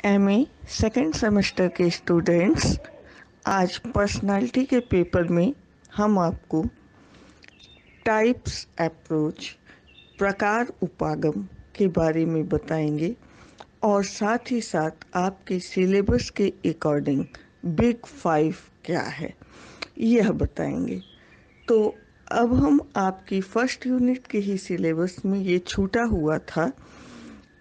MA second semester के students, आज personality के पेपर में हम आपको टाइप्स अप्रोच, प्रकार उपागम के बारे में बताएंगे और साथ ही साथ आपके सिलेबस के अकॉर्डिंग बिग 5 क्या है यह बताएंगे। तो अब हम आपकी फर्स्ट यूनिट के ही सिलेबस में ये छूटा हुआ था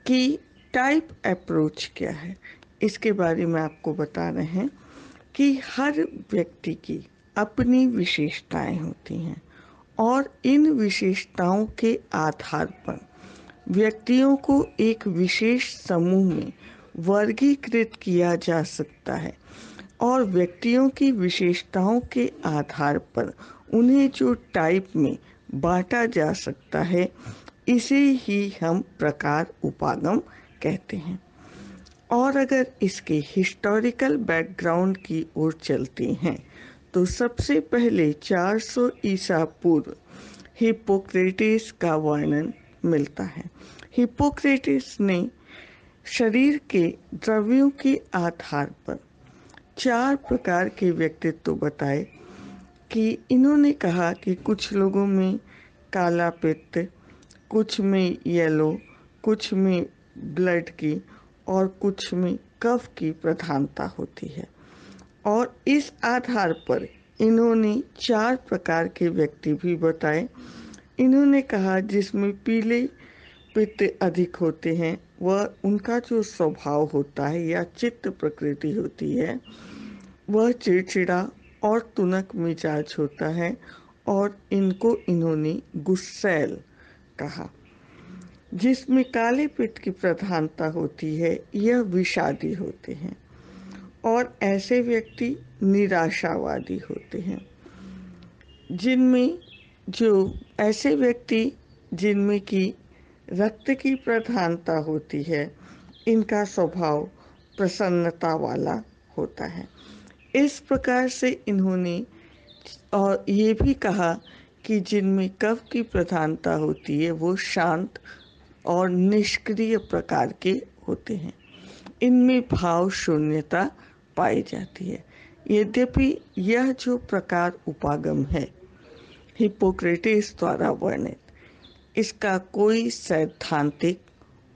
कि टाइप अप्रोच क्या है, इसके बारे में आपको बता रहे हैं कि हर व्यक्ति की अपनी विशेषताएं होती हैं और इन विशेषताओं के आधार पर व्यक्तियों को एक विशेष समूह में वर्गीकृत किया जा सकता है और व्यक्तियों की विशेषताओं के आधार पर उन्हें जो टाइप में बांटा जा सकता है, इसे ही हम प्रकार उपागम कहते हैं। और अगर इसके हिस्टोरिकल बैकग्राउंड की ओर चलते हैं तो सबसे पहले 400 ईसा पूर्व हिप्पोक्रेटिस का वर्णन मिलता है। हिप्पोक्रेटिस ने शरीर के द्रव्यों के आधार पर 4 प्रकार के व्यक्तित्व बताए कि इन्होंने कहा कि कुछ लोगों में काला पित्त, कुछ में येलो, कुछ में ब्लड की और कुछ में कफ की प्रधानता होती है। और इस आधार पर इन्होंने 4 प्रकार के व्यक्ति भी बताए। इन्होंने कहा जिसमें पीले पित्त अधिक होते हैं, वह उनका जो स्वभाव होता है या चित्त प्रकृति होती है, वह चिड़चिड़ा और तुनक मिजाज होता है और इनको इन्होंने गुस्सैल कहा। जिसमें काले पित्त की प्रधानता होती है, यह विषादी होते हैं और ऐसे व्यक्ति निराशावादी होते हैं। जिनमें जो ऐसे व्यक्ति जिनमें की रक्त की प्रधानता होती है, इनका स्वभाव प्रसन्नता वाला होता है। इस प्रकार से इन्होंने और ये भी कहा कि जिनमें कफ की प्रधानता होती है, वो शांत और निष्क्रिय प्रकार के होते हैं। इनमें भाव शून्यता पाई जाती है। यद्यपि यह जो प्रकार उपागम है हिप्पोक्रेटिस द्वारा वर्णित, इसका कोई सैद्धांतिक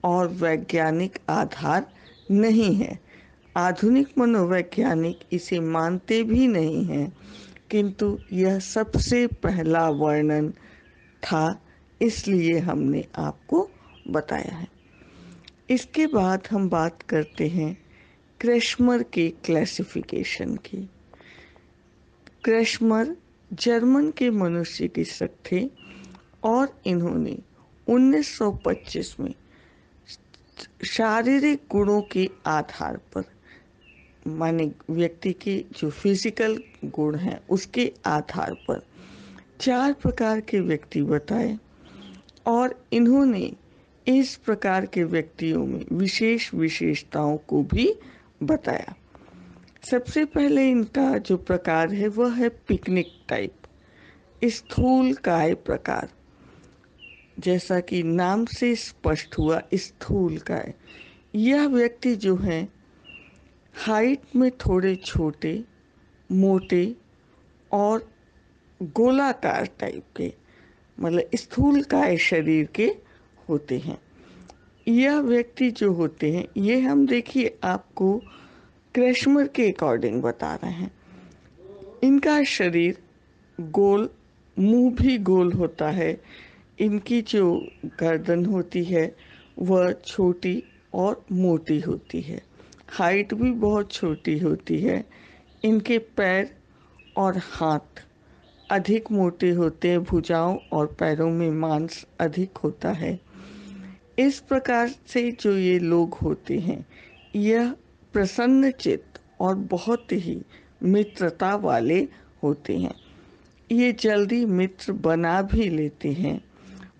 और वैज्ञानिक आधार नहीं है। आधुनिक मनोवैज्ञानिक इसे मानते भी नहीं हैं, किंतु यह सबसे पहला वर्णन था, इसलिए हमने आपको बताया है। इसके बाद हम बात करते हैं क्रेशमर के क्लासिफिकेशन की। क्रेशमर जर्मन के मनोचिकित्सक थे और इन्होंने 1925 में शारीरिक गुणों के आधार पर, माने व्यक्ति के जो फिजिकल गुण हैं उसके आधार पर 4 प्रकार के व्यक्ति बताए और इन्होंने इस प्रकार के व्यक्तियों में विशेष विशेषताओं को भी बताया। सबसे पहले इनका जो प्रकार है वह है पिकनिक टाइप, स्थूल काय प्रकार। जैसा कि नाम से स्पष्ट हुआ, स्थूल काय, यह व्यक्ति जो है हाइट में थोड़े छोटे, मोटे और गोलाकार टाइप के, मतलब स्थूल काय शरीर के होते हैं। यह व्यक्ति जो होते हैं, ये हम देखिए आपको क्रेशमर के अकॉर्डिंग बता रहे हैं। इनका शरीर गोल, मुंह भी गोल होता है। इनकी जो गर्दन होती है वह छोटी और मोटी होती है। हाइट भी बहुत छोटी होती है। इनके पैर और हाथ अधिक मोटे होते हैं। भुजाओं और पैरों में मांस अधिक होता है। इस प्रकार से जो ये लोग होते हैं, यह प्रसन्न चित्त और बहुत ही मित्रता वाले होते हैं। ये जल्दी मित्र बना भी लेते हैं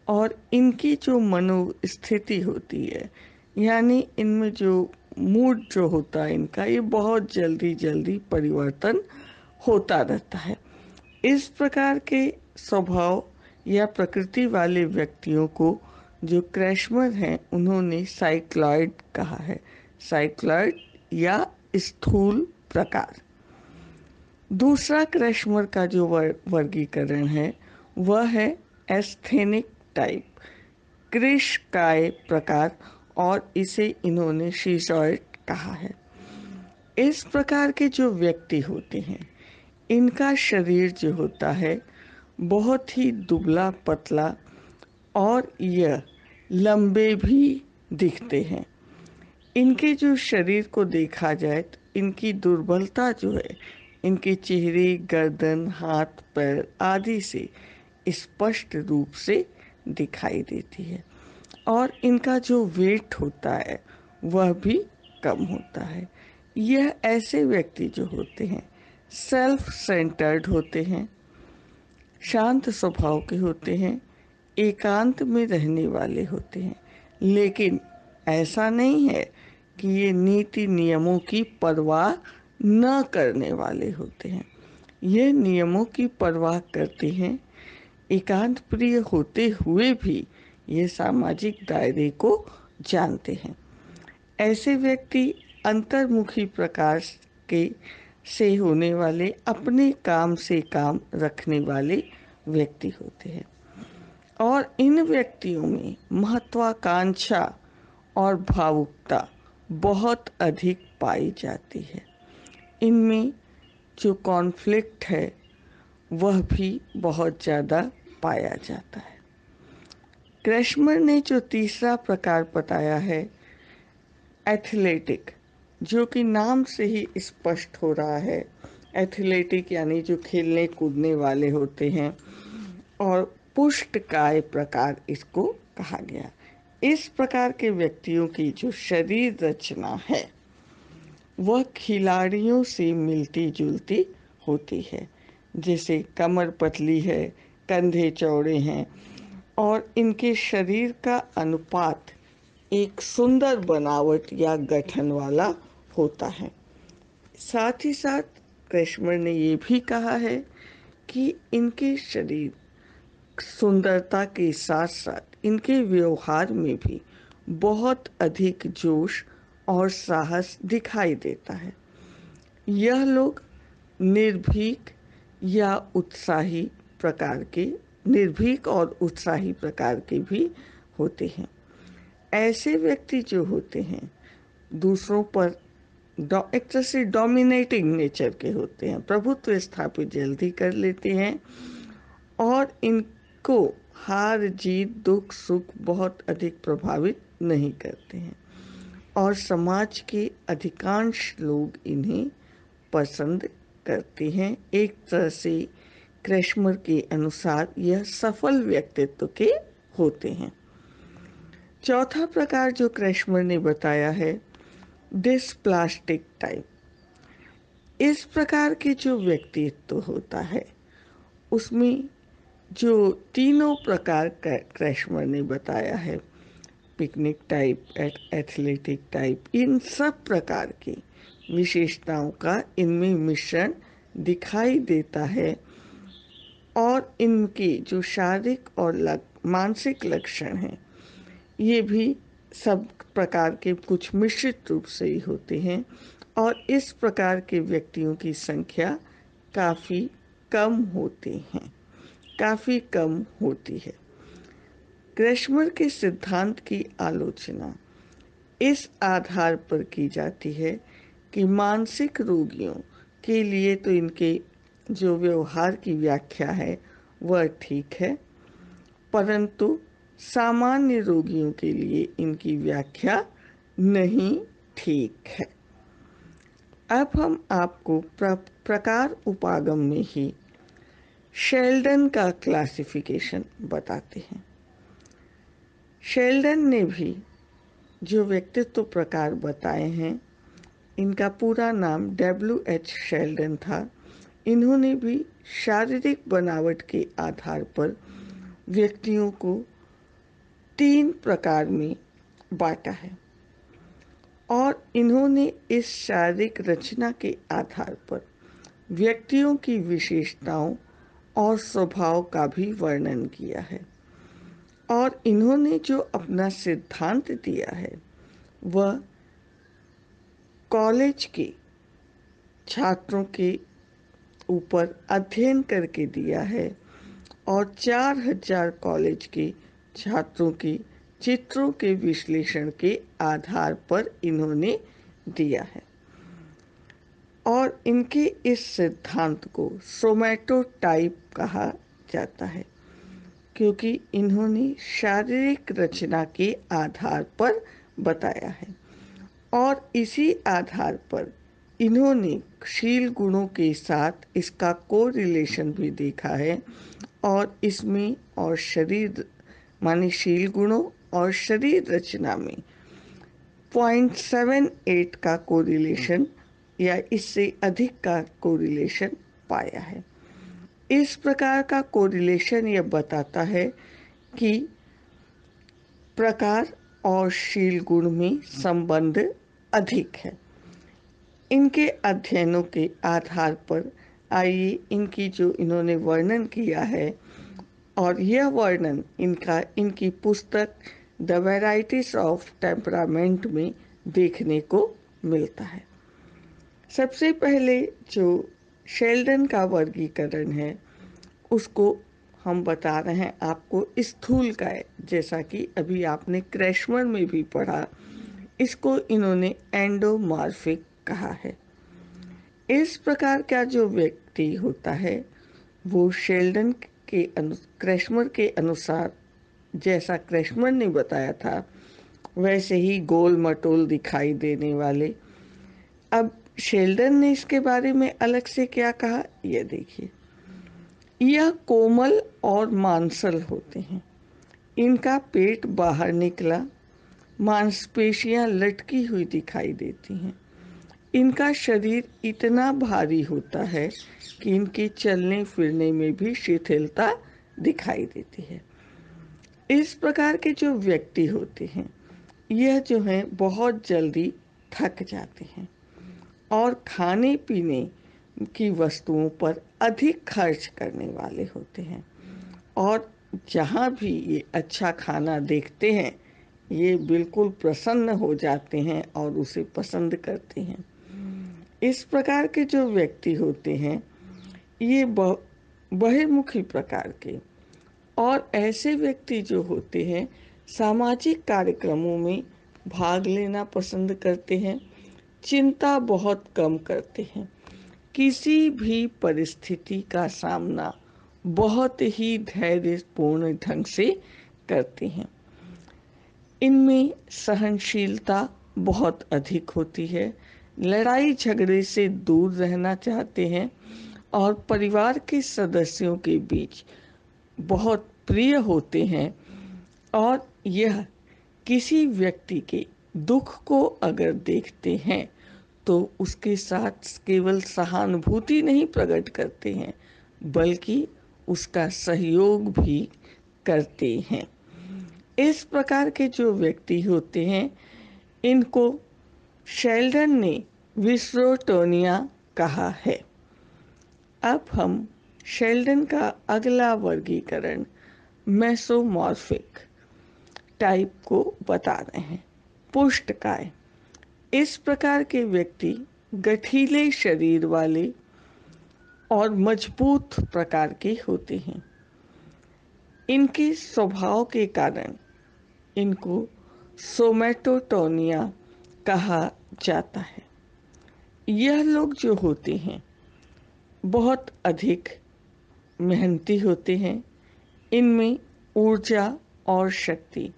और इनकी जो मनोस्थिति होती है, यानी इनमें जो मूड जो होता है इनका, ये बहुत जल्दी जल्दी परिवर्तन होता रहता है। इस प्रकार के स्वभाव या प्रकृति वाले व्यक्तियों को जो क्रेशमर हैं उन्होंने साइक्लॉइड कहा है। साइक्लॉइड या स्थूल प्रकार। दूसरा क्रैशमर का जो वर्गीकरण है वह है एस्थेनिक टाइप, कृशकाय प्रकार, और इसे इन्होंने शीजॉइड कहा है। इस प्रकार के जो व्यक्ति होते हैं इनका शरीर जो होता है बहुत ही दुबला पतला और यह लंबे भी दिखते हैं। इनके जो शरीर को देखा जाए तो इनकी दुर्बलता जो है इनके चेहरे, गर्दन, हाथ, पैर आदि से स्पष्ट रूप से दिखाई देती है और इनका जो वेट होता है वह भी कम होता है। यह ऐसे व्यक्ति जो होते हैं सेल्फ सेंटर्ड होते हैं, शांत स्वभाव के होते हैं, एकांत में रहने वाले होते हैं, लेकिन ऐसा नहीं है कि ये नीति नियमों की परवाह न करने वाले होते हैं। ये नियमों की परवाह करते हैं, एकांत प्रिय होते हुए भी ये सामाजिक दायरे को जानते हैं। ऐसे व्यक्ति अंतर्मुखी प्रकार के से होने वाले, अपने काम से काम रखने वाले व्यक्ति होते हैं और इन व्यक्तियों में महत्वाकांक्षा और भावुकता बहुत अधिक पाई जाती है। इनमें जो कॉन्फ्लिक्ट है वह भी बहुत ज़्यादा पाया जाता है। क्रैशमर ने जो तीसरा प्रकार बताया है एथलेटिक, जो कि नाम से ही स्पष्ट हो रहा है, एथलेटिक यानी जो खेलने कूदने वाले होते हैं, और पुष्टकाय प्रकार इसको कहा गया। इस प्रकार के व्यक्तियों की जो शरीर रचना है वह खिलाड़ियों से मिलती जुलती होती है, जैसे कमर पतली है, कंधे चौड़े हैं और इनके शरीर का अनुपात एक सुंदर बनावट या गठन वाला होता है। साथ ही साथ क्रैशमर ने ये भी कहा है कि इनके शरीर सुंदरता के साथ साथ इनके व्यवहार में भी बहुत अधिक जोश और साहस दिखाई देता है। यह लोग निर्भीक या उत्साही प्रकार के, निर्भीक और उत्साही प्रकार के भी होते हैं। ऐसे व्यक्ति जो होते हैं दूसरों पर एक तरह से डोमिनेटिंग नेचर के होते हैं, प्रभुत्व स्थापित जल्दी कर लेते हैं और इनको हार जीत, दुख सुख बहुत अधिक प्रभावित नहीं करते हैं और समाज के अधिकांश लोग इन्हें पसंद करते हैं। एक तरह से क्रैशमर के अनुसार यह सफल व्यक्तित्व के होते हैं। चौथा प्रकार जो क्रैशमर ने बताया है डिस्प्लास्टिक टाइप। इस प्रकार के जो व्यक्तित्व होता है उसमें जो तीनों प्रकार का क्रैशमर ने बताया है, पिकनिक टाइप, एथलेटिक टाइप, इन सब प्रकार की विशेषताओं का इनमें मिश्रण दिखाई देता है और इनके जो शारीरिक और मानसिक लक्षण हैं ये भी सब प्रकार के कुछ मिश्रित रूप से ही होते हैं और इस प्रकार के व्यक्तियों की संख्या काफ़ी कम होती हैं, काफ़ी कम होती है। क्रैशमर के सिद्धांत की आलोचना इस आधार पर की जाती है कि मानसिक रोगियों के लिए तो इनके जो व्यवहार की व्याख्या है वह ठीक है, परंतु सामान्य रोगियों के लिए इनकी व्याख्या नहीं ठीक है। अब हम आपको प्रकार उपागम में ही शेल्डन का क्लासिफिकेशन बताते हैं। शेल्डन ने भी जो व्यक्तित्व प्रकार बताए हैं, इनका पूरा नाम W.H. शेल्डन था। इन्होंने भी शारीरिक बनावट के आधार पर व्यक्तियों को 3 प्रकार में बांटा है और इन्होंने इस शारीरिक रचना के आधार पर व्यक्तियों की विशेषताओं और स्वभाव का भी वर्णन किया है और इन्होंने जो अपना सिद्धांत दिया है वह कॉलेज के छात्रों के ऊपर अध्ययन करके दिया है और 4000 कॉलेज के छात्रों के चित्रों के विश्लेषण के आधार पर इन्होंने दिया है। और इनके इस सिद्धांत को सोमैटोटाइप कहा जाता है, क्योंकि इन्होंने शारीरिक रचना के आधार पर बताया है और इसी आधार पर इन्होंने शील गुणों के साथ इसका कोरिलेशन भी देखा है और इसमें और शरीर माने शील गुणों और शरीर रचना में 0.78 का कोरिलेशन या इससे अधिक का कोरिलेशन पाया है। इस प्रकार का कोरिलेशन यह बताता है कि प्रकार और शील गुण में संबंध अधिक है। इनके अध्ययनों के आधार पर आइए इनकी जो इन्होंने वर्णन किया है और यह वर्णन इनकी पुस्तक द वैराइटीज ऑफ टेम्परामेंट में देखने को मिलता है। सबसे पहले जो शेल्डन का वर्गीकरण है उसको हम बता रहे हैं आपको स्थूलकाय, जैसा कि अभी आपने क्रैशमर में भी पढ़ा। इसको इन्होंने एंडोमॉर्फिक कहा है। इस प्रकार का जो व्यक्ति होता है वो शेल्डन के क्रैशमर के अनुसार, जैसा क्रैशमर ने बताया था वैसे ही गोल मटोल दिखाई देने वाले। अब शेल्डन ने इसके बारे में अलग से क्या कहा यह देखिए। यह कोमल और मांसल होते हैं, इनका पेट बाहर निकला, मांसपेशियां लटकी हुई दिखाई देती हैं, इनका शरीर इतना भारी होता है कि इनके चलने फिरने में भी शिथिलता दिखाई देती है। इस प्रकार के जो व्यक्ति होते हैं यह जो है बहुत जल्दी थक जाते हैं और खाने पीने की वस्तुओं पर अधिक खर्च करने वाले होते हैं और जहाँ भी ये अच्छा खाना देखते हैं ये बिल्कुल प्रसन्न हो जाते हैं और उसे पसंद करते हैं। इस प्रकार के जो व्यक्ति होते हैं ये बहिर्मुखी प्रकार के और ऐसे व्यक्ति जो होते हैं सामाजिक कार्यक्रमों में भाग लेना पसंद करते हैं, चिंता बहुत कम करते हैं, किसी भी परिस्थिति का सामना बहुत ही धैर्यपूर्ण ढंग से करते हैं। इनमें सहनशीलता बहुत अधिक होती है, लड़ाई झगड़े से दूर रहना चाहते हैं और परिवार के सदस्यों के बीच बहुत प्रिय होते हैं और यह किसी व्यक्ति के दुख को अगर देखते हैं तो उसके साथ केवल सहानुभूति नहीं प्रकट करते हैं बल्कि उसका सहयोग भी करते हैं। इस प्रकार के जो व्यक्ति होते हैं इनको शेल्डन ने विस्रोटोनिया कहा है। अब हम शेल्डन का अगला वर्गीकरण मेसोमॉर्फिक टाइप को बता रहे हैं, पुष्टकाय। इस प्रकार के व्यक्ति गठीले शरीर वाले और मजबूत प्रकार के होते हैं। इनके स्वभाव के कारण इनको सोमैटोटोनिया कहा जाता है। यह लोग जो होते हैं बहुत अधिक मेहनती होते हैं, इनमें ऊर्जा और शक्ति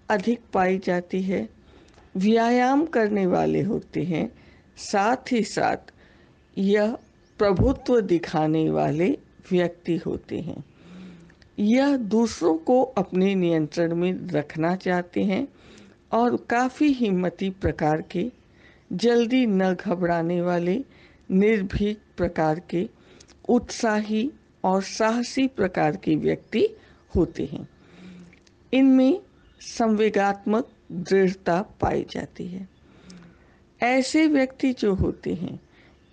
अधिक पाई जाती है, व्यायाम करने वाले होते हैं, साथ ही साथ यह प्रभुत्व दिखाने वाले व्यक्ति होते हैं। यह दूसरों को अपने नियंत्रण में रखना चाहते हैं और काफ़ी हिम्मती प्रकार के, जल्दी न घबराने वाले, निर्भीक प्रकार के, उत्साही और साहसी प्रकार के व्यक्ति होते हैं। इनमें संवेगात्मक दृढ़ता पाई जाती है। ऐसे व्यक्ति जो होते हैं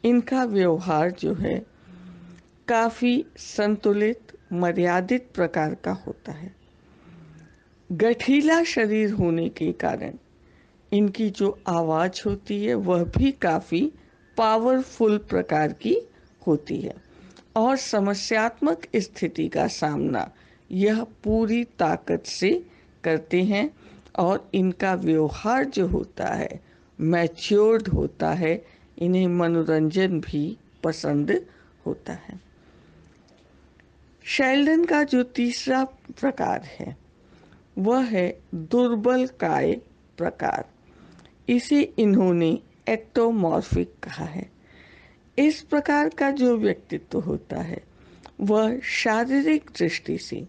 इनका व्यवहार जो है काफ़ी संतुलित मर्यादित प्रकार का होता है। गठीला शरीर होने के कारण इनकी जो आवाज़ होती है वह भी काफ़ी पावरफुल प्रकार की होती है और समस्यात्मक स्थिति का सामना यह पूरी ताकत से करते हैं और इनका व्यवहार जो होता है मैच्योर्ड होता है। इन्हें मनोरंजन भी पसंद होता है। शेल्डन का जो तीसरा प्रकार है वह है दुर्बल काय प्रकार। इसे इन्होंने एक्टोमॉर्फिक कहा है। इस प्रकार का जो व्यक्तित्व होता है वह शारीरिक दृष्टि से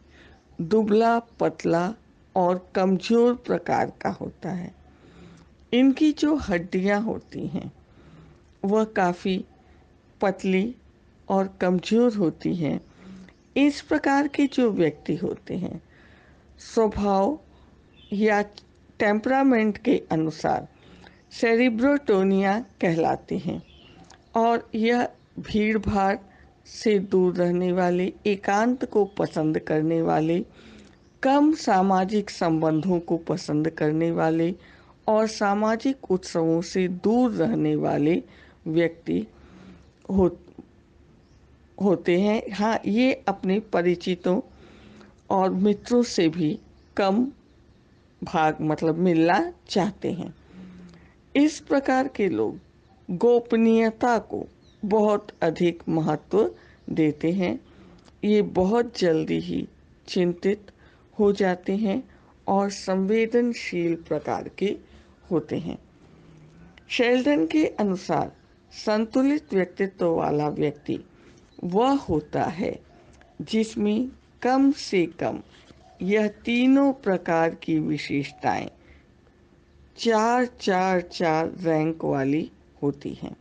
दुबला पतला और कमजोर प्रकार का होता है। इनकी जो हड्डियां होती हैं वह काफ़ी पतली और कमजोर होती हैं। इस प्रकार के जो व्यक्ति होते हैं स्वभाव या टेम्परामेंट के अनुसार सेरिब्रोटोनिया कहलाते हैं और यह भीड़ भाड़ से दूर रहने वाले, एकांत को पसंद करने वाले, कम सामाजिक संबंधों को पसंद करने वाले और सामाजिक उत्सवों से दूर रहने वाले व्यक्ति होते हैं। हाँ, ये अपने परिचितों और मित्रों से भी कम मिलना चाहते हैं। इस प्रकार के लोग गोपनीयता को बहुत अधिक महत्व देते हैं। ये बहुत जल्दी ही चिंतित हो जाते हैं और संवेदनशील प्रकार के होते हैं। शेल्डन के अनुसार संतुलित व्यक्तित्व वाला व्यक्ति वह होता है जिसमें कम से कम यह तीनों प्रकार की विशेषताएं चार चार चार रैंक वाली होती हैं।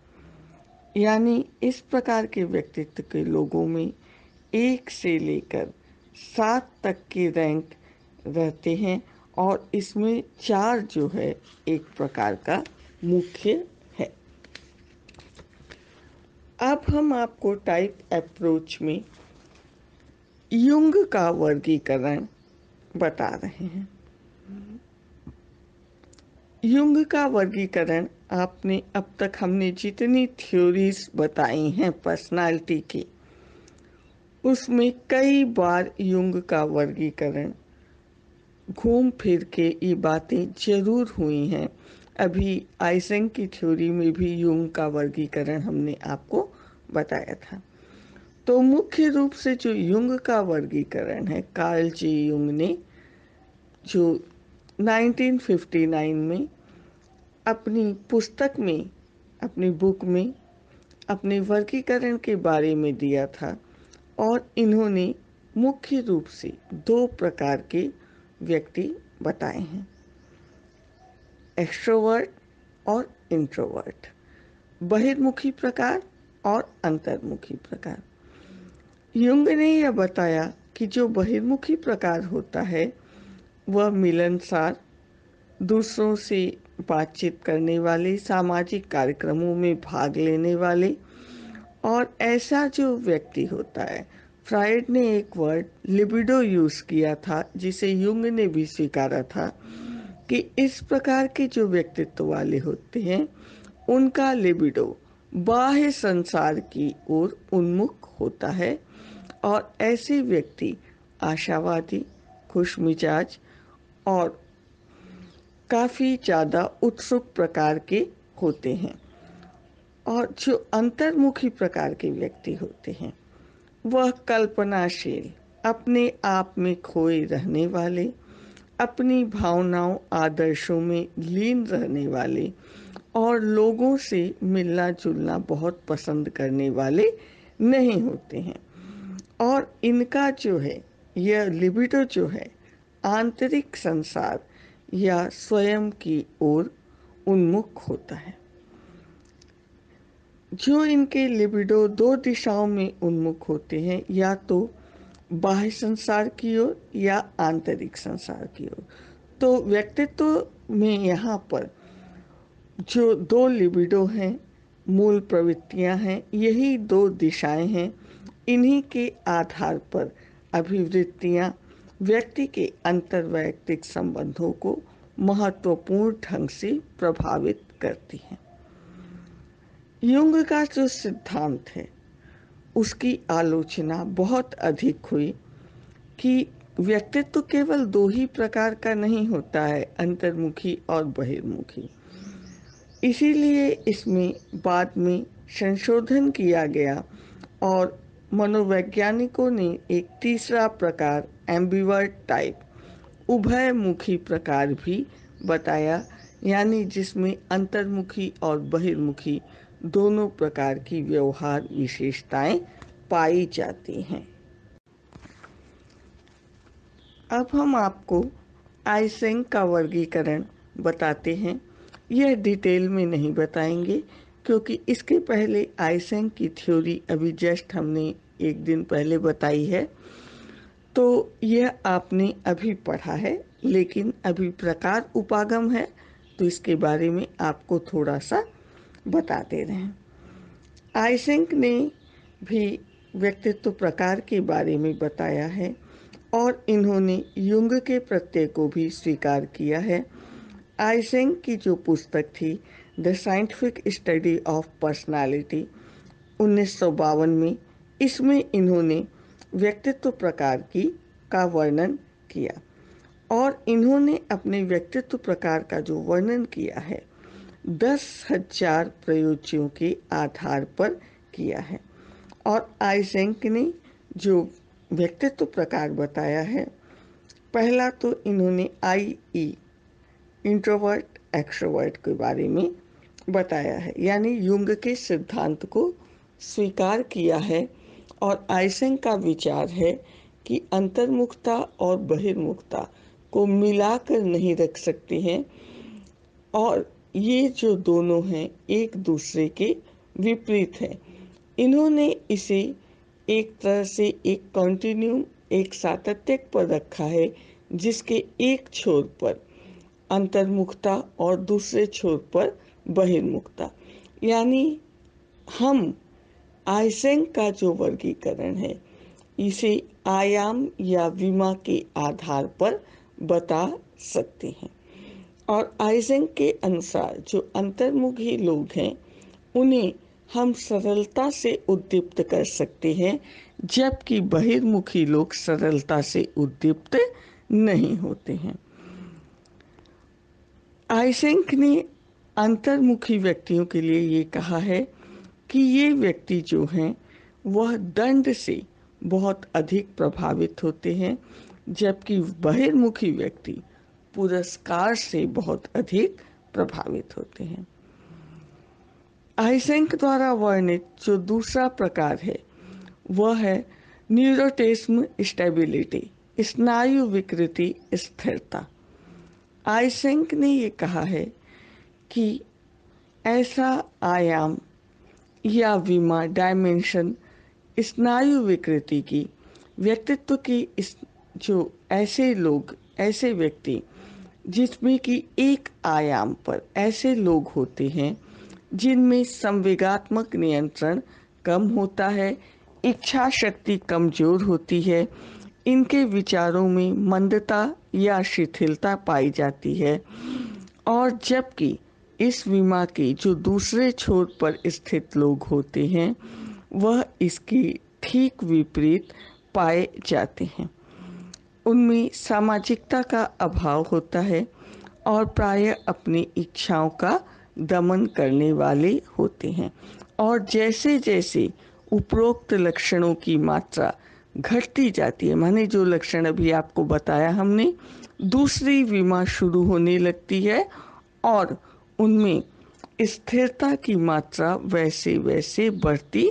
यानी इस प्रकार के व्यक्तित्व के लोगों में 1 से लेकर 7 तक के रैंक रहते हैं और इसमें 4 जो है एक प्रकार का मुख्य है। अब हम आपको टाइप अप्रोच में युंग का वर्गीकरण बता रहे हैं। युंग का वर्गीकरण आपने अब तक हमने जितनी थ्योरीज बताई हैं पर्सनालिटी की उसमें कई बार युंग का वर्गीकरण घूम फिर के ये बातें जरूर हुई हैं। अभी आइजेंक की थ्योरी में भी युंग का वर्गीकरण हमने आपको बताया था। तो मुख्य रूप से जो युंग का वर्गीकरण है कार्ल जी युंग ने जो 1959 में अपनी पुस्तक में, अपनी बुक में अपने वर्गीकरण के बारे में दिया था और इन्होंने मुख्य रूप से 2 प्रकार के व्यक्ति बताए हैं, एक्सट्रोवर्ट और इंट्रोवर्ट, बहिर्मुखी प्रकार और अंतर्मुखी प्रकार। युंग ने यह बताया कि जो बहिर्मुखी प्रकार होता है वह मिलनसार, दूसरों से बातचीत करने वाले, सामाजिक कार्यक्रमों में भाग लेने वाले और ऐसा जो व्यक्ति होता है, फ्राइड ने एक वर्ड लिबिडो यूज किया था जिसे युंग ने भी स्वीकारा था कि इस प्रकार के जो व्यक्तित्व वाले होते हैं उनका लिबिडो बाह्य संसार की ओर उन्मुख होता है और ऐसे व्यक्ति आशावादी, खुशमिजाज और काफ़ी ज़्यादा उत्सुक प्रकार के होते हैं। और जो अंतर्मुखी प्रकार के व्यक्ति होते हैं वह कल्पनाशील, अपने आप में खोए रहने वाले, अपनी भावनाओं आदर्शों में लीन रहने वाले और लोगों से मिलना जुलना बहुत पसंद करने वाले नहीं होते हैं। और इनका जो है यह लिबिडो जो है आंतरिक संसार या स्वयं की ओर उन्मुख होता है। जो इनके लिबिडो 2 दिशाओं में उन्मुख होते हैं, या तो बाह्य संसार की ओर या आंतरिक संसार की ओर। तो व्यक्तित्व में यहाँ पर जो 2 लिबिडो हैं, मूल प्रवृत्तियां हैं, यही 2 दिशाएं हैं। इन्हीं के आधार पर अभिवृत्तियां व्यक्ति के अंतर्वैयक्तिक संबंधों को महत्वपूर्ण ढंग से प्रभावित करती हैं। युंग का जो सिद्धांत है उसकी आलोचना बहुत अधिक हुई कि व्यक्तित्व केवल दो ही प्रकार का नहीं होता है, अंतर्मुखी और बहिर्मुखी। इसीलिए इसमें बाद में संशोधन किया गया और मनोवैज्ञानिकों ने एक तीसरा प्रकार एम्बिवर्ट टाइप, उभयमुखी प्रकार भी बताया, यानी जिसमें अंतर्मुखी और बहिर्मुखी दोनों प्रकार की व्यवहार विशेषताएं पाई जाती हैं। अब हम आपको आइसेंक का वर्गीकरण बताते हैं। यह डिटेल में नहीं बताएंगे क्योंकि इसके पहले आइसेंक की थ्योरी अभी जस्ट हमने एक दिन पहले बताई है, तो यह आपने अभी पढ़ा है, लेकिन अभी प्रकार उपागम है तो इसके बारे में आपको थोड़ा सा बता दे रहे हैं। आइसेंक ने भी व्यक्तित्व प्रकार के बारे में बताया है और इन्होंने युंग के प्रत्यय को भी स्वीकार किया है। आइसेंक की जो पुस्तक थी the scientific study of personality 1952 में, इसमें इन्होंने व्यक्तित्व प्रकार का वर्णन किया और इन्होंने अपने व्यक्तित्व प्रकार का जो वर्णन किया है 10,000 प्रयोज्यों के आधार पर किया है। और आइसेंक ने जो व्यक्तित्व प्रकार बताया है, पहला तो इन्होंने IE इंट्रोवर्ट एक्सट्रोवर्ट के बारे में बताया है, यानी युंग के सिद्धांत को स्वीकार किया है। और आइसेंक का विचार है कि अंतर्मुखता और बहिर्मुखता को मिलाकर नहीं रख सकते हैं और ये जो दोनों हैं एक दूसरे के विपरीत हैं। इन्होंने इसे एक तरह से एक कंटिन्यूम, एक सातत्य पर रखा है जिसके एक छोर पर अंतर्मुखता और दूसरे छोर पर बहिर्मुखता, यानी हम आइसेंक का जो वर्गीकरण है इसे आयाम या विमा के आधार पर बता सकते हैं। और आइसेंक के अनुसार जो अंतर्मुखी लोग हैं उन्हें हम सरलता से उद्दीप्त कर सकते हैं, जबकि बहिर्मुखी लोग सरलता से उद्दीप्त नहीं होते हैं। आइसेंक ने अंतर्मुखी व्यक्तियों के लिए ये कहा है कि ये व्यक्ति जो हैं वह दंड से बहुत अधिक प्रभावित होते हैं, जबकि बहिर्मुखी व्यक्ति पुरस्कार से बहुत अधिक प्रभावित होते हैं। आइसेंक द्वारा वर्णित जो दूसरा प्रकार है वह है न्यूरोटिज्म स्टेबिलिटी, स्नायु विकृति स्थिरता। आइसेंक ने ये कहा है कि ऐसा आयाम या विमा डायमेंशन स्नायु विकृति की व्यक्तित्व की जो ऐसे व्यक्ति जिसमें कि एक आयाम पर ऐसे लोग होते हैं जिनमें संवेगात्मक नियंत्रण कम होता है, इच्छा शक्ति कमजोर होती है, इनके विचारों में मंदता या शिथिलता पाई जाती है। और जबकि इस विमा के जो दूसरे छोर पर स्थित लोग होते हैं वह इसकी ठीक विपरीत पाए जाते हैं। उनमें सामाजिकता का अभाव होता है और प्रायः अपनी इच्छाओं का दमन करने वाले होते हैं। और जैसे जैसे उपरोक्त लक्षणों की मात्रा घटती जाती है, माने जो लक्षण अभी आपको बताया हमने, दूसरी विमा शुरू होने लगती है और उनमें स्थिरता की मात्रा वैसे वैसे बढ़ती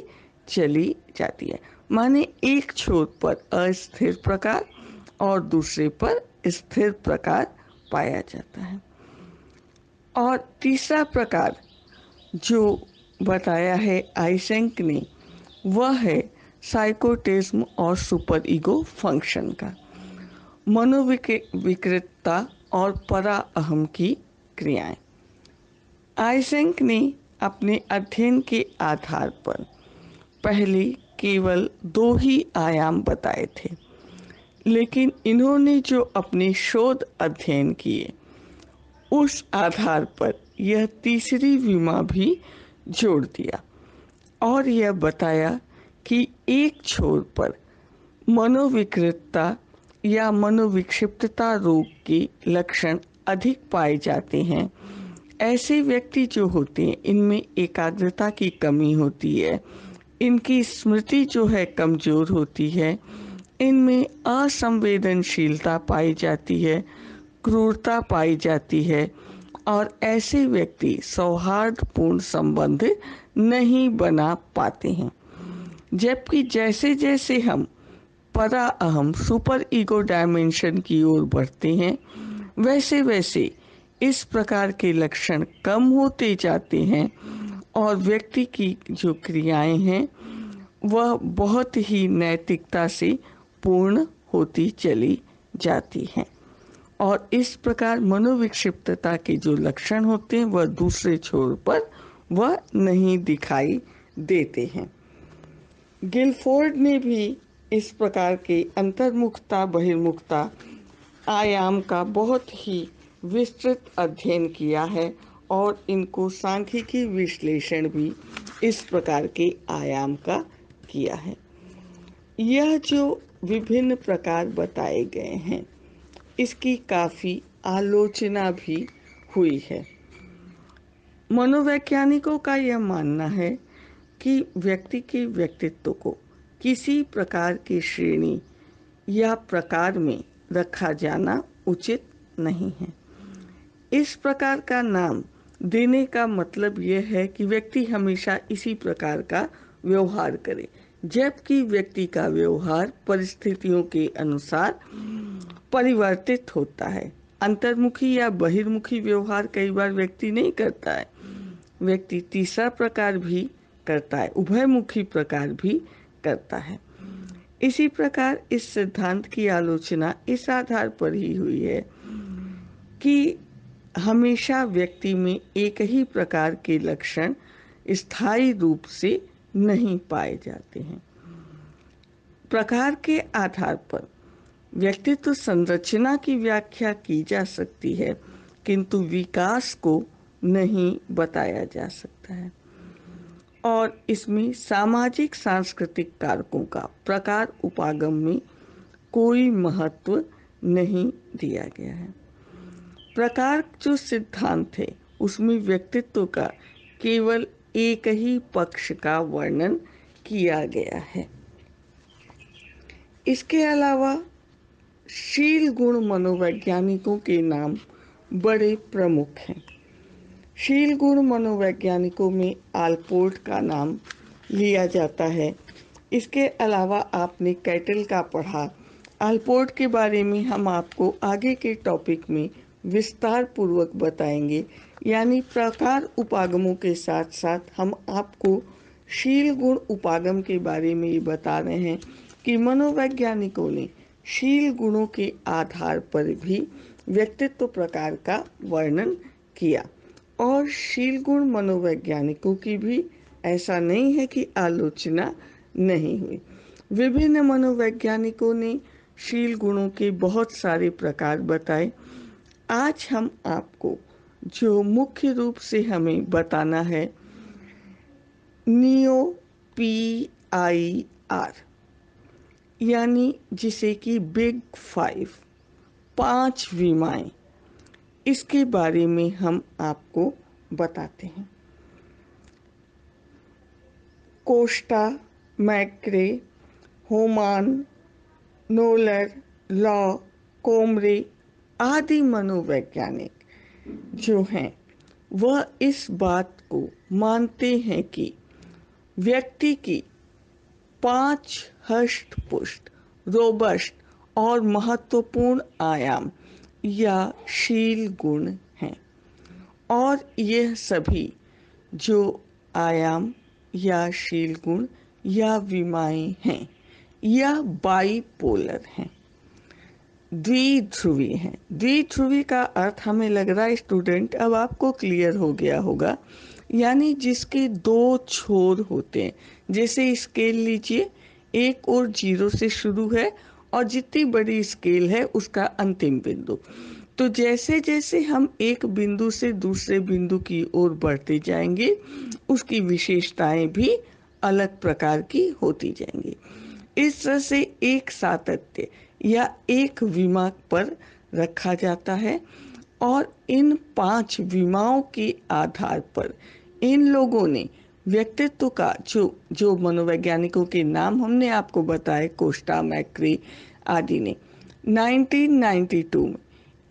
चली जाती है। माने एक छोर पर अस्थिर प्रकार और दूसरे पर स्थिर प्रकार पाया जाता है। और तीसरा प्रकार जो बताया है आइसेंक ने वह है साइकोटिज्म और सुपर ईगो फंक्शन का, मनोविकृतता और परा अहम की क्रियाएं। आइसेंक ने अपने अध्ययन के आधार पर पहले केवल 2 ही आयाम बताए थे, लेकिन इन्होंने जो अपने शोध अध्ययन किए उस आधार पर यह तीसरी विमा भी जोड़ दिया और यह बताया कि एक छोर पर मनोविकृतता या मनोविक्षिप्तता रोग के लक्षण अधिक पाए जाते हैं। ऐसे व्यक्ति जो होते हैं इनमें एकाग्रता की कमी होती है, इनकी स्मृति जो है कमजोर होती है, इनमें असंवेदनशीलता पाई जाती है, क्रूरता पाई जाती है और ऐसे व्यक्ति सौहार्दपूर्ण संबंध नहीं बना पाते हैं। जबकि जैसे जैसे हम परा अहम सुपर ईगो डायमेंशन की ओर बढ़ते हैं वैसे वैसे इस प्रकार के लक्षण कम होते जाते हैं और व्यक्ति की जो क्रियाएं हैं वह बहुत ही नैतिकता से पूर्ण होती चली जाती हैं और इस प्रकार मनोविक्षिप्तता के जो लक्षण होते हैं वह दूसरे छोर पर वह नहीं दिखाई देते हैं। गिलफोर्ड ने भी इस प्रकार के अंतर्मुखता बहिर्मुखता आयाम का बहुत ही विस्तृत अध्ययन किया है और इनको सांख्यिकी विश्लेषण भी इस प्रकार के आयाम का किया है। यह जो विभिन्न प्रकार बताए गए हैं इसकी काफी आलोचना भी हुई है। मनोवैज्ञानिकों का यह मानना है कि व्यक्ति के व्यक्तित्व को किसी प्रकार की श्रेणी या प्रकार में रखा जाना उचित नहीं है। इस प्रकार का नाम देने का मतलब यह है कि व्यक्ति हमेशा इसी प्रकार का व्यवहार करे, जबकि व्यक्ति का व्यवहार परिस्थितियों के अनुसार परिवर्तित होता है। अंतर्मुखी या बहिर्मुखी व्यवहार कई बार व्यक्ति नहीं करता है, व्यक्ति तीसरा प्रकार भी करता है, उभयमुखी प्रकार भी करता है। इसी प्रकार इस सिद्धांत की आलोचना इस आधार पर ही हुई है कि हमेशा व्यक्ति में एक ही प्रकार के लक्षण स्थायी रूप से नहीं पाए जाते हैं। प्रकार के आधार पर व्यक्तित्व संरचना की व्याख्या की जा सकती है किंतु विकास को नहीं बताया जा सकता है और इसमें सामाजिक सांस्कृतिक कारकों का प्रकार उपागम में कोई महत्व नहीं दिया गया है। प्रकार जो सिद्धांत है उसमें व्यक्तित्व का केवल एक ही पक्ष का वर्णन किया गया है। इसके अलावा शील गुण मनोवैज्ञानिकों के नाम बड़े प्रमुख हैं। शील गुण मनोवैज्ञानिकों में आलपोर्ट का नाम लिया जाता है। इसके अलावा आपने कैटल का पढ़ा। आलपोर्ट के बारे में हम आपको आगे के टॉपिक में विस्तार पूर्वक बताएंगे, यानी प्रकार उपागमों के साथ साथ हम आपको शील गुण उपागम के बारे में ये बता रहे हैं कि मनोवैज्ञानिकों ने शील गुणों के आधार पर भी व्यक्तित्व प्रकार का वर्णन किया और शील गुण मनोवैज्ञानिकों की भी ऐसा नहीं है कि आलोचना नहीं हुई। विभिन्न मनोवैज्ञानिकों ने शील गुणों के बहुत सारे प्रकार बताए। आज हम आपको जो मुख्य रूप से हमें बताना है नियो PIR यानी जिसे कि बिग 5 5 विमाएं, इसके बारे में हम आपको बताते हैं। कोस्टा, मैक्रे, होमान, नोलर, लॉ, कोमरे आदि मनोवैज्ञानिक जो हैं वह इस बात को मानते हैं कि व्यक्ति की 5 हष्ट-पुष्ट, रोबस्ट और महत्वपूर्ण आयाम या शील गुण हैं और यह सभी जो आयाम या शील गुण या विमाएं हैं या बाइपोलर हैं, द्विध्रुवी हैं। द्विध्रुवी का अर्थ हमें लग रहा है स्टूडेंट अब आपको क्लियर हो गया होगा, यानी जिसके 2 छोर होते हैं। जैसे स्केल लीजिए, एक और 0 से शुरू है और जितनी बड़ी स्केल है उसका अंतिम बिंदु, तो जैसे जैसे हम एक बिंदु से दूसरे बिंदु की ओर बढ़ते जाएंगे, उसकी विशेषताएं भी अलग प्रकार की होती जाएंगी। इस तरह से एक सातत्य या एक विमा पर रखा जाता है और इन 5 विमाओं के आधार पर इन लोगों ने व्यक्तित्व का जो मनोवैज्ञानिकों के नाम हमने आपको बताए, कोस्टा, मैक्री आदि ने 1992 में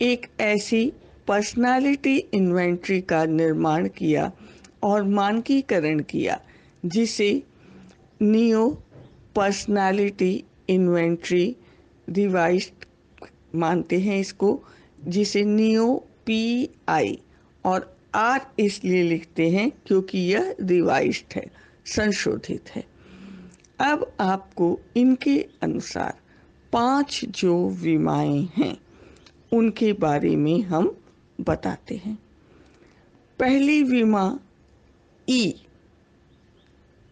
एक ऐसी पर्सनालिटी इन्वेंटरी का निर्माण किया और मानकीकरण किया जिसे नियो पर्सनालिटी इन्वेंटरी रिवाइज्ड मानते हैं इसको, जिसे नियो PI और R इसलिए लिखते हैं क्योंकि यह रिवाइज्ड है, संशोधित है। अब आपको इनके अनुसार 5 जो विमाएं हैं उनके बारे में हम बताते हैं। पहली विमा E,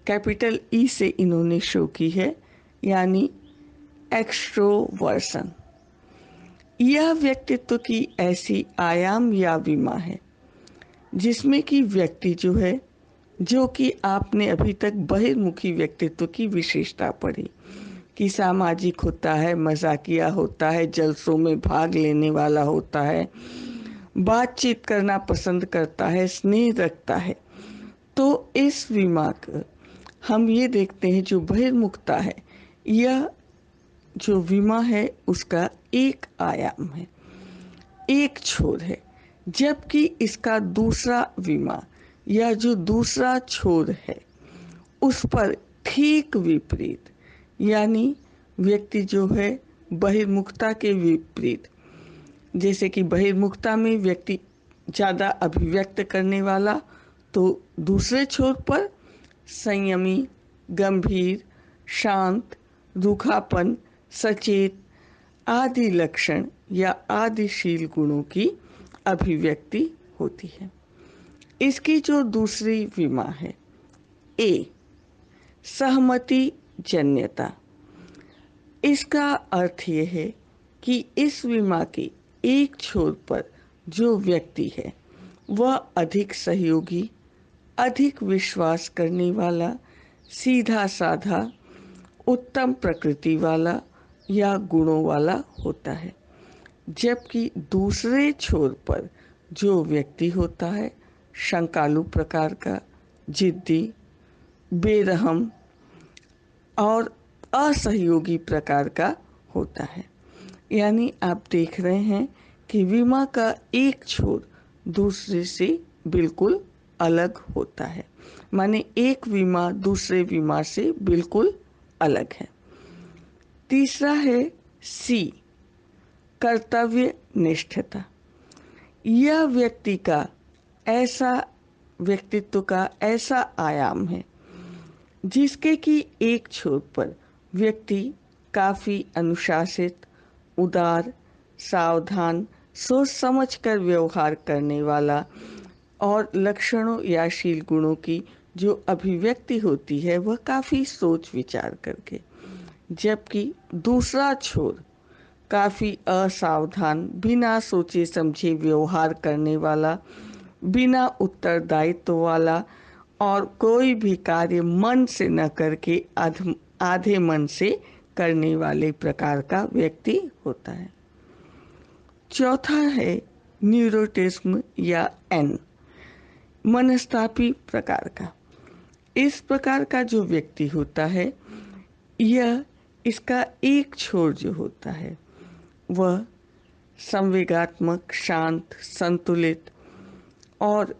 कैपिटल E से इन्होंने शो की है, यानी एक्सट्रोवर्सन। यह व्यक्तित्व की ऐसी आयाम या विमा है जिसमें कि व्यक्ति जो है, जो कि आपने अभी तक बहिर्मुखी व्यक्तित्व की विशेषता पढ़ी कि सामाजिक होता है, मजाकिया होता है, जलसों में भाग लेने वाला होता है, बातचीत करना पसंद करता है, स्नेह रखता है। तो इस विमा का हम ये देखते हैं जो बहिर्मुखता है, यह जो विमा है उसका एक आयाम है, एक छोर है, जबकि इसका दूसरा विमा या जो दूसरा छोर है उस पर ठीक विपरीत, यानी व्यक्ति जो है बहिर्मुखता के विपरीत, जैसे कि बहिर्मुखता में व्यक्ति ज़्यादा अभिव्यक्त करने वाला, तो दूसरे छोर पर संयमी, गंभीर, शांत, रूखापन, सचेत आदि लक्षण या आदिशील गुणों की अभिव्यक्ति होती है। इसकी जो दूसरी विमा है A, सहमति जन्यता। इसका अर्थ ये है कि इस विमा के एक छोर पर जो व्यक्ति है वह अधिक सहयोगी, अधिक विश्वास करने वाला, सीधा साधा, उत्तम प्रकृति वाला या गुणों वाला होता है, जबकि दूसरे छोर पर जो व्यक्ति होता है शंकालु प्रकार का, जिद्दी, बेरहम और असहयोगी प्रकार का होता है। यानी आप देख रहे हैं कि विमा का एक छोर दूसरे से बिल्कुल अलग होता है, माने एक विमा दूसरे विमा से बिल्कुल अलग है। तीसरा है C, कर्तव्य निष्ठता। यह व्यक्तित्व का ऐसा आयाम है जिसके कि एक छोर पर व्यक्ति काफी अनुशासित, उदार, सावधान, सोच समझकर व्यवहार करने वाला और लक्षणों या शील गुणों की जो अभिव्यक्ति होती है वह काफी सोच विचार करके, जबकि दूसरा छोर काफी असावधान, बिना सोचे समझे व्यवहार करने वाला, बिना उत्तरदायित्व वाला और कोई भी कार्य मन से न करके आधे मन से करने वाले प्रकार का व्यक्ति होता है। चौथा है न्यूरोटिज्म या N, मनस्तापी प्रकार का। इस प्रकार का जो व्यक्ति होता है, यह इसका एक छोर जो होता है वह संवेगात्मक, शांत, संतुलित और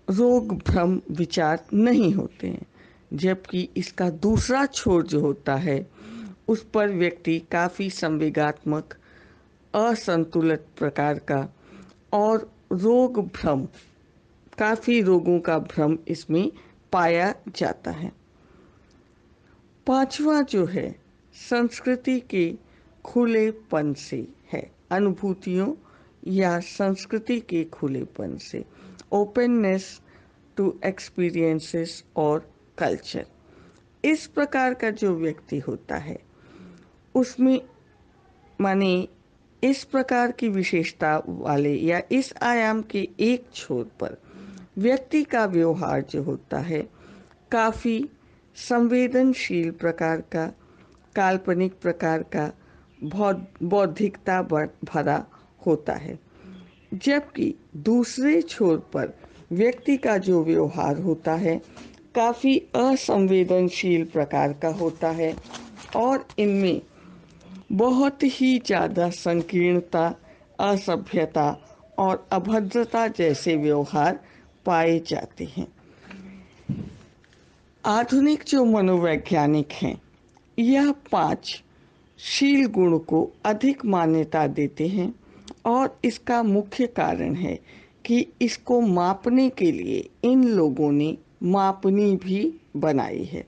रोग भ्रम विचार नहीं होते हैं, जबकि इसका दूसरा छोर जो होता है उस पर व्यक्ति काफी संवेगात्मक, असंतुलित प्रकार का और रोग भ्रम, काफी रोगों का भ्रम इसमें पाया जाता है। पांचवा जो है संस्कृति के खुलेपन से है, अनुभूतियों या संस्कृति के खुलेपन से, ओपननेस टू एक्सपीरियंसेस और कल्चर। इस प्रकार का जो व्यक्ति होता है उसमें माने इस प्रकार की विशेषता वाले या इस आयाम के एक छोर पर व्यक्ति का व्यवहार जो होता है काफ़ी संवेदनशील प्रकार का, काल्पनिक प्रकार का, बौद्धिकता भरा होता है, जबकि दूसरे छोर पर व्यक्ति का जो व्यवहार होता है काफ़ी असंवेदनशील प्रकार का होता है और इनमें बहुत ही ज़्यादा संकीर्णता, असभ्यता और अभद्रता जैसे व्यवहार पाए जाते हैं। आधुनिक जो मनोवैज्ञानिक हैं यह 5 शील गुण को अधिक मान्यता देते हैं और इसका मुख्य कारण है कि इसको मापने के लिए इन लोगों ने मापनी भी बनाई है।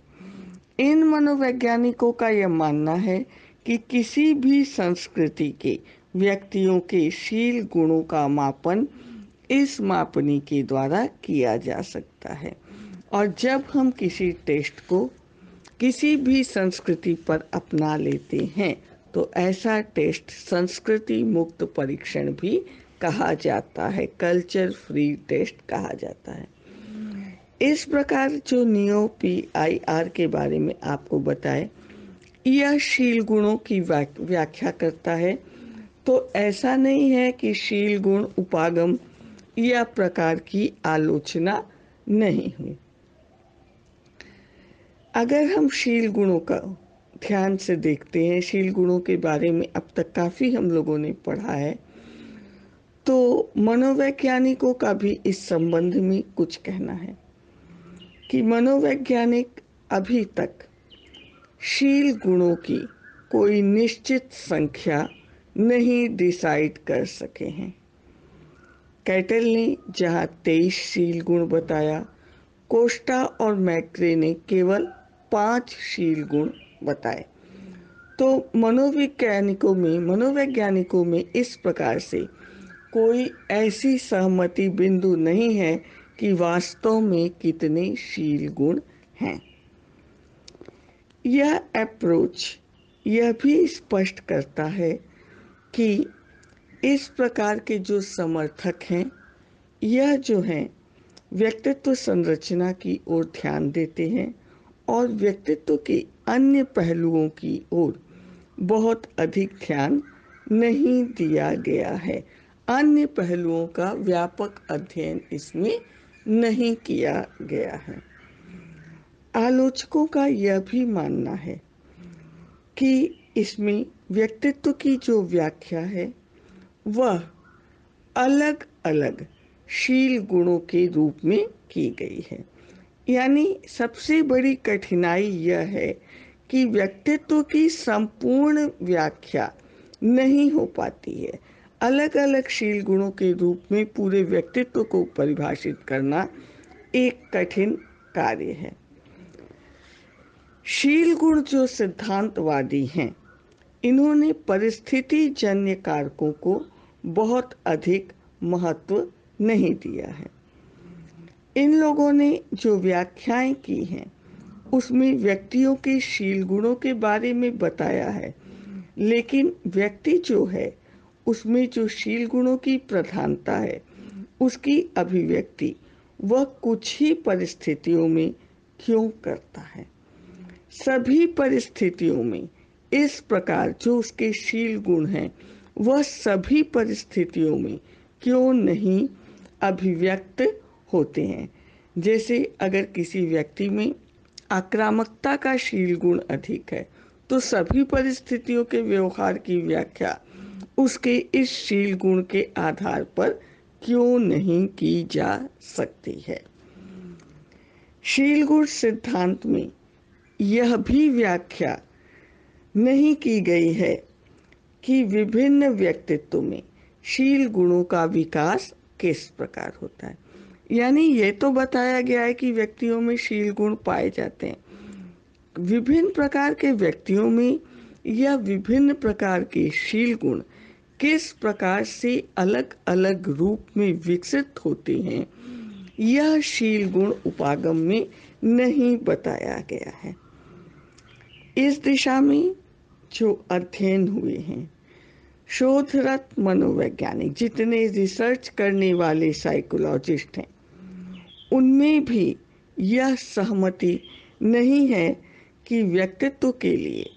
इन मनोवैज्ञानिकों का यह मानना है कि किसी भी संस्कृति के व्यक्तियों के शील गुणों का मापन इस मापनी के द्वारा किया जा सकता है और जब हम किसी टेस्ट को किसी भी संस्कृति पर अपना लेते हैं तो ऐसा टेस्ट संस्कृति मुक्त परीक्षण भी कहा जाता है, कल्चर फ्री टेस्ट कहा जाता है। इस प्रकार जो नियो PIR के बारे में आपको बताए, यह शील गुणों की व्याख्या करता है। तो ऐसा नहीं है कि शील गुण उपागम या प्रकार की आलोचना नहीं हुई। अगर हम शील गुणों का ध्यान से देखते हैं, शील गुणों के बारे में अब तक काफ़ी हम लोगों ने पढ़ा है, तो मनोवैज्ञानिकों का भी इस संबंध में कुछ कहना है कि मनोवैज्ञानिक अभी तक शील गुणों की कोई निश्चित संख्या नहीं डिसाइड कर सके हैं। कैटल ने जहाँ 23 शील गुण बताया, कोस्टा और मैक्रे ने केवल 5 शील गुण बताए। तो मनोवैज्ञानिकों में इस प्रकार से कोई ऐसी सहमति बिंदु नहीं है कि वास्तव में कितने शील गुण हैं। यह अप्रोच यह भी स्पष्ट करता है कि इस प्रकार के जो समर्थक हैं यह जो हैं व्यक्तित्व संरचना की ओर ध्यान देते हैं और व्यक्तित्व के अन्य पहलुओं की ओर बहुत अधिक ध्यान नहीं दिया गया है। अन्य पहलुओं का व्यापक अध्ययन इसमें नहीं किया गया है। आलोचकों का यह भी मानना है कि इसमें व्यक्तित्व की जो व्याख्या है वह अलग अलग शील गुणों के रूप में की गई है। यानी सबसे बड़ी कठिनाई यह है कि व्यक्तित्व की संपूर्ण व्याख्या नहीं हो पाती है। अलग अलग शील गुणों के रूप में पूरे व्यक्तित्व को परिभाषित करना एक कठिन कार्य है। शील गुण जो सिद्धांतवादी हैं, इन्होंने परिस्थिति जन्य कारकों को बहुत अधिक महत्व नहीं दिया है। इन लोगों ने जो व्याख्याएं की हैं उसमें व्यक्तियों के शील गुणों के बारे में बताया है, लेकिन व्यक्ति जो है उसमें जो शील गुणों की प्रधानता है उसकी अभिव्यक्ति वह कुछ ही परिस्थितियों में क्यों करता है। सभी परिस्थितियों में इस प्रकार जो उसके शील गुण हैं वह सभी परिस्थितियों में क्यों नहीं अभिव्यक्त होते हैं। जैसे अगर किसी व्यक्ति में आक्रामकता का शील गुण अधिक है तो सभी परिस्थितियों के व्यवहार की व्याख्या उसके इस शील गुण के आधार पर क्यों नहीं की जा सकती है। शील गुण सिद्धांत में यह भी व्याख्या नहीं की गई है कि विभिन्न व्यक्तित्व में शील गुणों का विकास किस प्रकार होता है। यानी ये तो बताया गया है कि व्यक्तियों में शील गुण पाए जाते हैं, विभिन्न प्रकार के व्यक्तियों में यह विभिन्न प्रकार के शील गुण किस प्रकार से अलग अलग रूप में विकसित होते हैं, यह शील गुण उपागम में नहीं बताया गया है। इस दिशा में जो अध्ययन हुए हैं शोधरत मनोवैज्ञानिक, जितने रिसर्च करने वाले साइकोलॉजिस्ट हैं, उनमें भी यह सहमति नहीं है कि व्यक्तित्व के लिए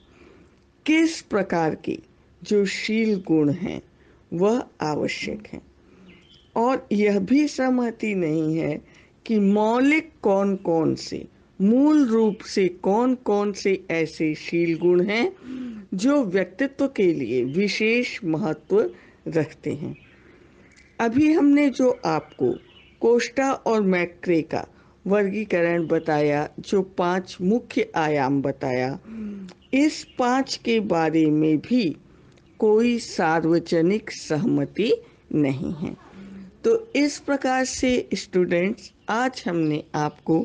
किस प्रकार के जो शील गुण हैं वह आवश्यक हैं, और यह भी सहमति नहीं है कि मौलिक कौन कौन से, मूल रूप से कौन कौन से ऐसे शील गुण हैं जो व्यक्तित्व के लिए विशेष महत्व रखते हैं। अभी हमने जो आपको कोस्टा और मैक्रे का वर्गीकरण बताया, जो 5 मुख्य आयाम बताया, इस 5 के बारे में भी कोई सार्वजनिक सहमति नहीं है। तो इस प्रकार से स्टूडेंट्स, आज हमने आपको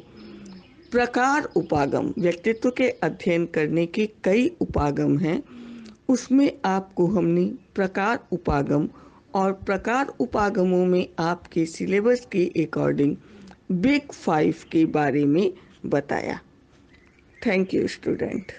प्रकार उपागम, व्यक्तित्व के अध्ययन करने के कई उपागम हैं, उसमें आपको हमने प्रकार उपागम और प्रकार उपागमों में आपके सिलेबस के अकॉर्डिंग बिग 5 के बारे में बताया। Thank you student.